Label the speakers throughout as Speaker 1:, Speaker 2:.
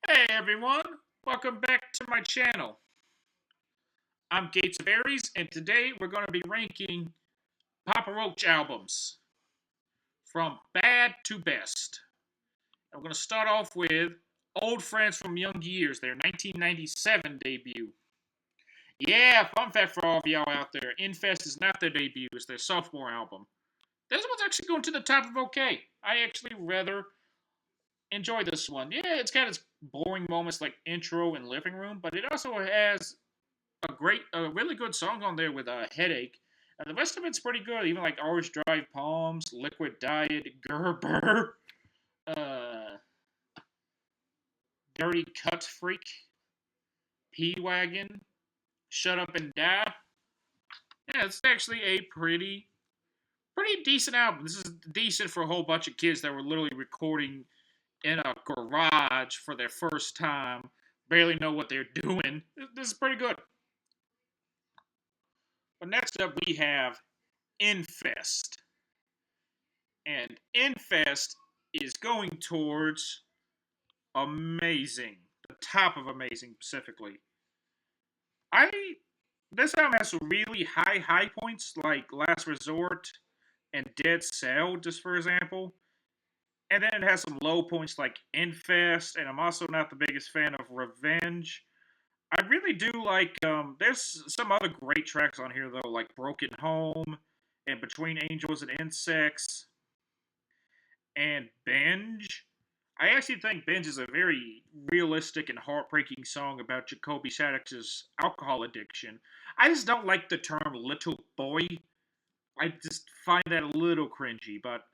Speaker 1: Hey everyone, welcome back to my channel. I'm Gates of Aries, and today we're going to be ranking Papa Roach albums from bad to best. And we're going to start off with Old Friends from Young Years, their 1997 debut. Yeah, fun fact for all of y'all out there, Infest is not their debut, it's their sophomore album. This one's actually going to the top of okay. I actually rather enjoy this one. Yeah, it's got its boring moments like intro and living room, but it also has a really good song on there with a headache. And the rest of it's pretty good, even like Orange Drive Palms, Liquid Diet, Gerber, uh, Dirty Cut Freak, P Wagon, Shut Up and Die. Yeah, it's actually a pretty decent album. This is decent for a whole bunch of kids that were literally recording in a garage for their first time, barely know what they're doing. This is pretty good. But next up we have Infest. And Infest is going towards amazing, the top of amazing specifically. I This album has some really high points like Last Resort and Dead Cell, just for example. And then it has some low points like Infest, and I'm also not the biggest fan of Revenge. I really do like. There's some other great tracks on here though, like Broken Home and Between Angels and Insects and Binge. I actually think Binge is a very realistic and heartbreaking song about Jacoby Shaddix's alcohol addiction. I just don't like the term little boy. I just find that a little cringy, but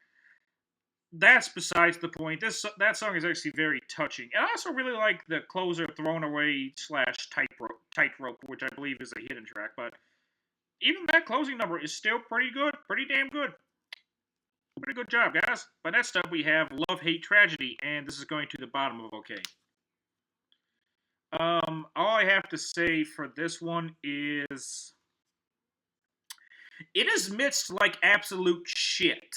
Speaker 1: that's besides the point. That song is actually very touching. And I also really like the closer Thrown Away slash Tightrope, which I believe is a hidden track, but even that closing number is still pretty good, pretty damn good. Pretty good job, guys. But next up, we have Love, Hate, Tragedy, and this is going to the bottom of okay. All I have to say for this one is it is mixed like absolute shit.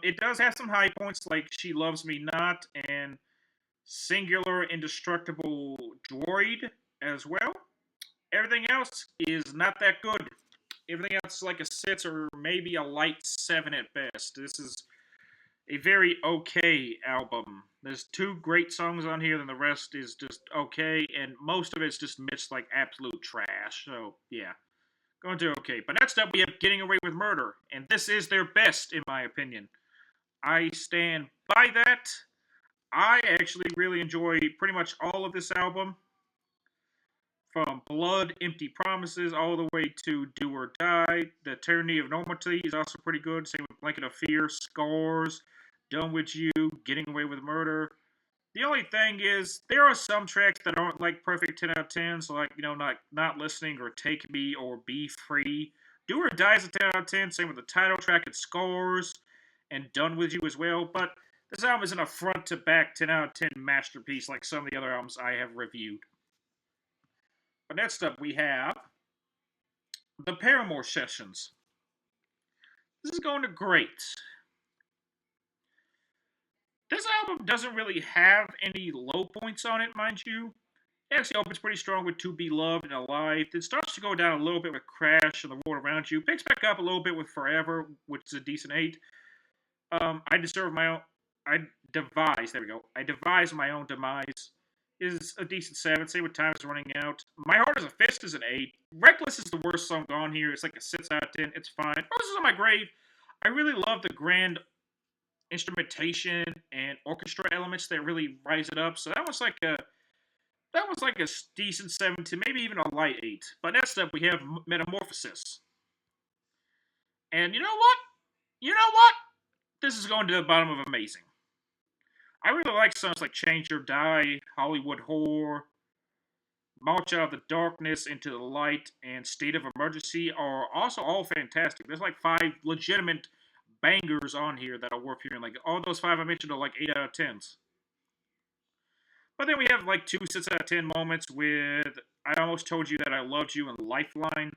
Speaker 1: It does have some high points like She Loves Me Not and Singular Indestructible Droid as well. Everything else is not that good. Everything else is like a 6 or maybe a light 7 at best. This is a very okay album. There's two great songs on here, and the rest is just okay, and most of it's just mixed like absolute trash. So yeah, going to okay. But next up, we have Getting Away with Murder, and this is their best in my opinion. I stand by that. I actually really enjoy pretty much all of this album, from Blood, Empty Promises, all the way to Do or Die. The Tyranny of Normality is also pretty good. Same with Blanket of Fear, Scars, Done With You, Getting Away with Murder. The only thing is, there are some tracks that aren't like perfect 10 out of 10, so like, not Listening or Take Me or Be Free. Do or Die is a 10 out of 10, same with the title track and Scars, and Done With You as well, but this album isn't a front to back 10 out of 10 masterpiece like some of the other albums I have reviewed. But next up, we have the Paramore Sessions. This is going to great. This album doesn't really have any low points on it, mind you. It actually opens pretty strong with To Be Loved and Alive. It starts to go down a little bit with Crash and The World Around You. Picks back up a little bit with Forever, which is a decent 8. I Deserve My Own. I Devise. There we go. I Devise My Own Demise is a decent 7. Same with Time Is Running Out. My Heart Is a Fist is an 8. Reckless is the worst song on here. It's like a 6 out of 10. It's fine. Roses on My Grave. I really love the grand instrumentation and orchestra elements that really rise it up. So that was like a decent 7 to maybe even a light 8. But next up we have Metamorphosis. And you know what? You know what? This is going to the bottom of amazing. I really like songs like Change or Die, Hollywood Horror, March Out of the Darkness into the Light, and State of Emergency are also all fantastic. There's like 5 legitimate bangers on here that are worth hearing. Like all those 5 I mentioned are like 8 out of 10s. But then we have like 2 6 out of 10 moments with I Almost Told You That I Loved You and Lifeline.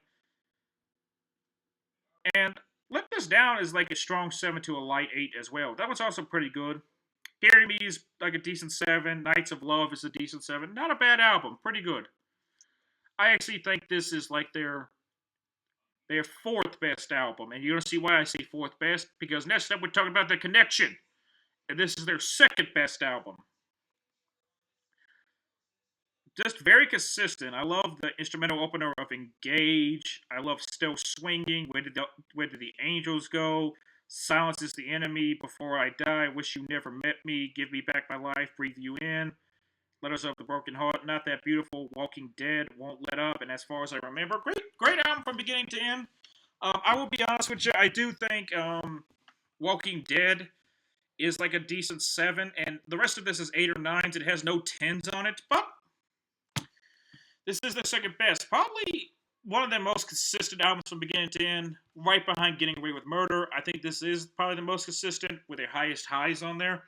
Speaker 1: And Let This Down is like a strong 7 to a light 8 as well. That one's also pretty good. Carry Me is like a decent 7. Nights of Love is a decent 7. Not a bad album. Pretty good. I actually think this is like their fourth best album. And you're going to see why I say fourth best. Because next up we're talking about The Connection. And this is their second best album. Just very consistent. I love the instrumental opener of Engage. I love Still Swinging. Where did the Angels Go? Silence is the Enemy. Before I Die. Wish You Never Met Me. Give Me Back My Life. Breathe You In. Letters of the Broken Heart. Not That Beautiful. Walking Dead. Won't Let Up. And As Far As I Remember. Great album from beginning to end. I will be honest with you. I do think Walking Dead is like a decent 7. And the rest of this is 8 or 9s. It has no 10s on it. But this is the second best. Probably one of the most consistent albums from beginning to end, right behind Getting Away with Murder. I think this is probably the most consistent with the highest highs on there.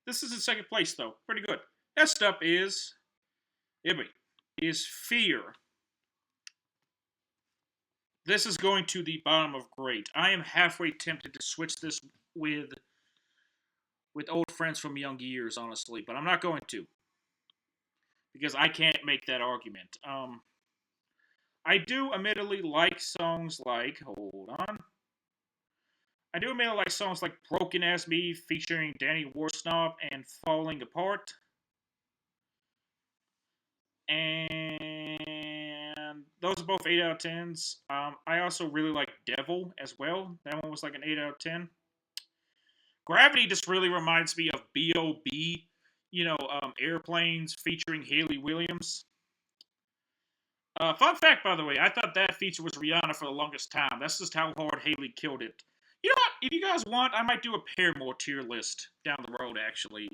Speaker 1: This is in second place, though. Pretty good. Next up is Fear. This is going to the bottom of great. I am halfway tempted to switch this with old friends from young years, honestly, but I'm not going to. Because I can't make that argument. I do admittedly like songs like, hold on. I do admittedly like songs like Broken As Me featuring Danny Warsnob and Falling Apart. And those are both 8 out of 10s. I also really like Devil as well. That one was like an 8 out of 10. Gravity just really reminds me of B.O.B., Airplanes featuring Haley Williams. Fun fact, by the way, I thought that feature was Rihanna for the longest time. That's just how hard Haley killed it. You know what? If you guys want, I might do a Paramore tier list down the road, actually.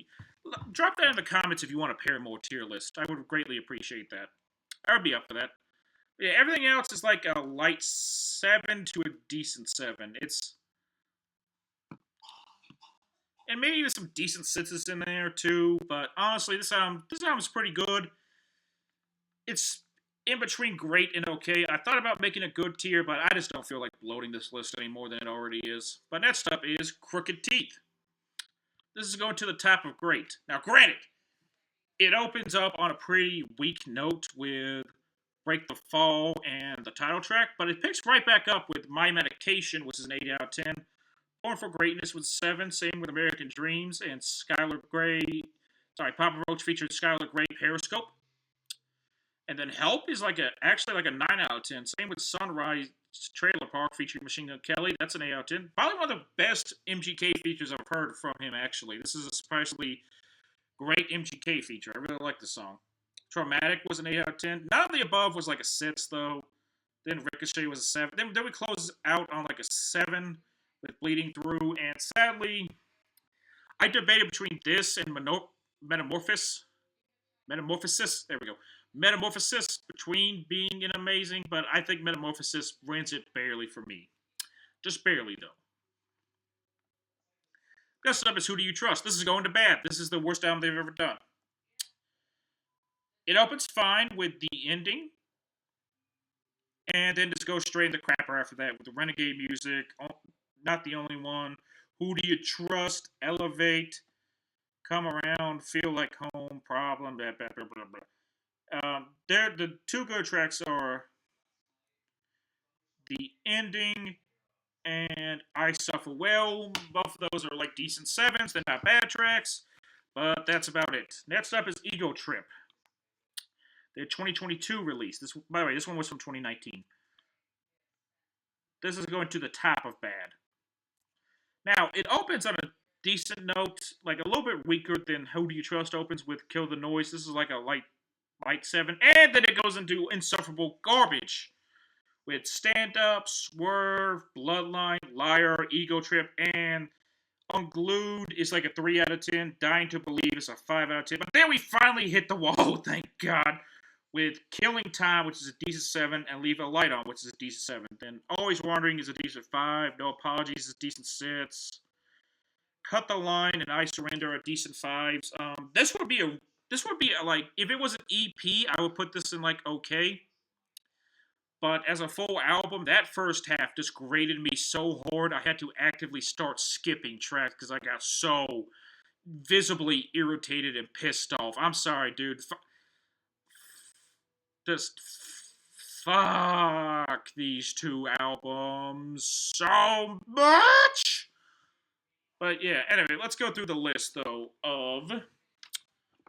Speaker 1: Drop that in the comments if you want a Paramore tier list. I would greatly appreciate that. I would be up for that. Yeah, everything else is like a light 7 to a decent 7. And maybe even some decent sixes in there, too. But honestly, this album's pretty good. It's in between great and okay. I thought about making a good tier, but I just don't feel like bloating this list any more than it already is. But next up is Crooked Teeth. This is going to the top of great. Now, granted, it opens up on a pretty weak note with Break the Fall and the title track, but it picks right back up with My Medication, which is an 8 out of 10. Born for Greatness was 7, same with American Dreams, and Papa Roach featured Skylar Grey Periscope. And then Help is actually like a 9 out of 10. Same with Sunrise Trailer Park featuring Machine Gun Kelly. That's an 8 out of 10. Probably one of the best MGK features I've heard from him, actually. This is a especially great MGK feature. I really like the song. Traumatic was an 8 out of 10. None of the above was like a 6, though. Then Ricochet was a 7. Then we close out on like a 7 with Bleeding Through. And sadly, I debated between this and Metamorphosis. There we go. Metamorphosis between being and amazing, but I think Metamorphosis wins it barely for me. Just barely, though. Next up is Who Do You Trust? This is going to bad. This is the worst album they've ever done. It opens fine with the ending, and then just goes straight into crapper after that with the Renegade music, Not the Only One, Who Do You Trust, Elevate, Come Around, Feel Like Home, Problem, blah, blah, blah, blah, blah. The two good tracks are the ending and I Suffer Well. Both of those are like decent 7s. They're not bad tracks, but that's about it. Next up is Ego Trip. Their 2022 release. By the way, this one was from 2019. This is going to the top of bad. Now, it opens on a decent note, like a little bit weaker than Who Do You Trust opens with Kill the Noise. This is like a light 7. And then it goes into insufferable garbage with Stand Up, Swerve, Bloodline, Liar, Ego Trip, and Unglued is like a 3 out of 10. Dying to Believe is a 5 out of 10. But then we finally hit the wall, thank God, with Killing Time, which is a decent 7, and Leave a Light On, which is a decent 7. Then Always Wandering is a decent 5. No Apologies is a decent 6. Cut the Line and I Surrender are decent 5s. This would be like, if it was an EP, I would put this in like okay. But as a full album, that first half just grated me so hard, I had to actively start skipping tracks because I got so visibly irritated and pissed off. I'm sorry, dude. Just fuck these two albums so much. But yeah, anyway, let's go through the list though of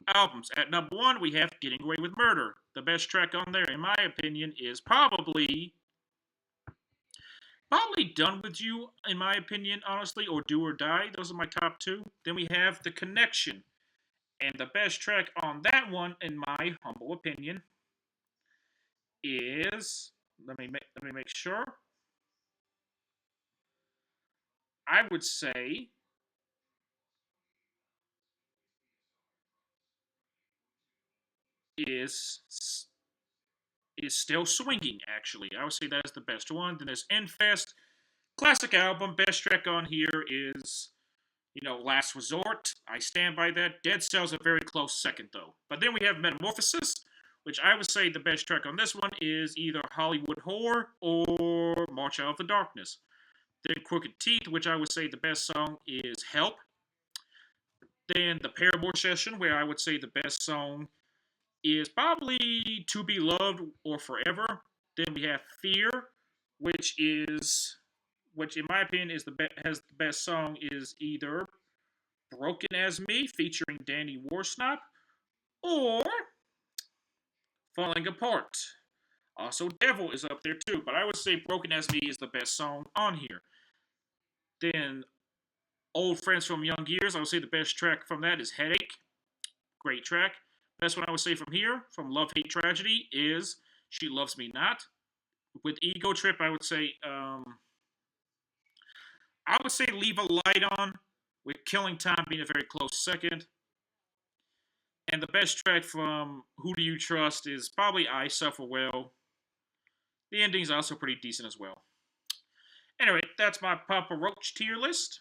Speaker 1: albums. At number one, we have Getting Away with Murder. The best track on there, in my opinion, is probably Done With You, in my opinion, honestly, or Do or Die. Those are my top two. Then we have The Connection. And the best track on that one, in my humble opinion, is let me make sure. I would say is is Still Swinging. Actually, I would say that is the best one. Then there's Infest, classic album. Best track on here is Last Resort. I stand by that. Dead Cells a very close second though. But then we have Metamorphosis, which I would say the best track on this one is either Hollywood Horror or March Out of the Darkness. Then Crooked Teeth, which I would say the best song is Help. Then the Paramore Session, where I would say the best song is probably To Be Loved or Forever. Then we have Fear, which in my opinion has the best song is either Broken as Me featuring Danny Worsnop or Falling Apart. Also, Devil is up there too, but I would say Broken as Me is the best song on here. Then Old Friends from Young Years, I would say the best track from that is Headache. Great track. Best one I would say from here, from Love Hate Tragedy, is She Loves Me Not. With Ego Trip, I would say Leave a Light On, with Killing Time being a very close second. And the best track from Who Do You Trust is probably I Suffer Well. The ending is also pretty decent as well. Anyway, that's my Papa Roach tier list.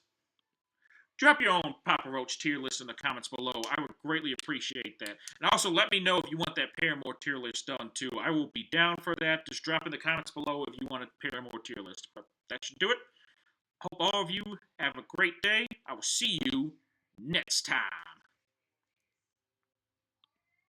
Speaker 1: Drop your own Papa Roach tier list in the comments below. I would greatly appreciate that. And also let me know if you want that Paramore tier list done too. I will be down for that. Just drop in the comments below if you want a Paramore tier list. But that should do it. Hope all of you have a great day. I will see you next time.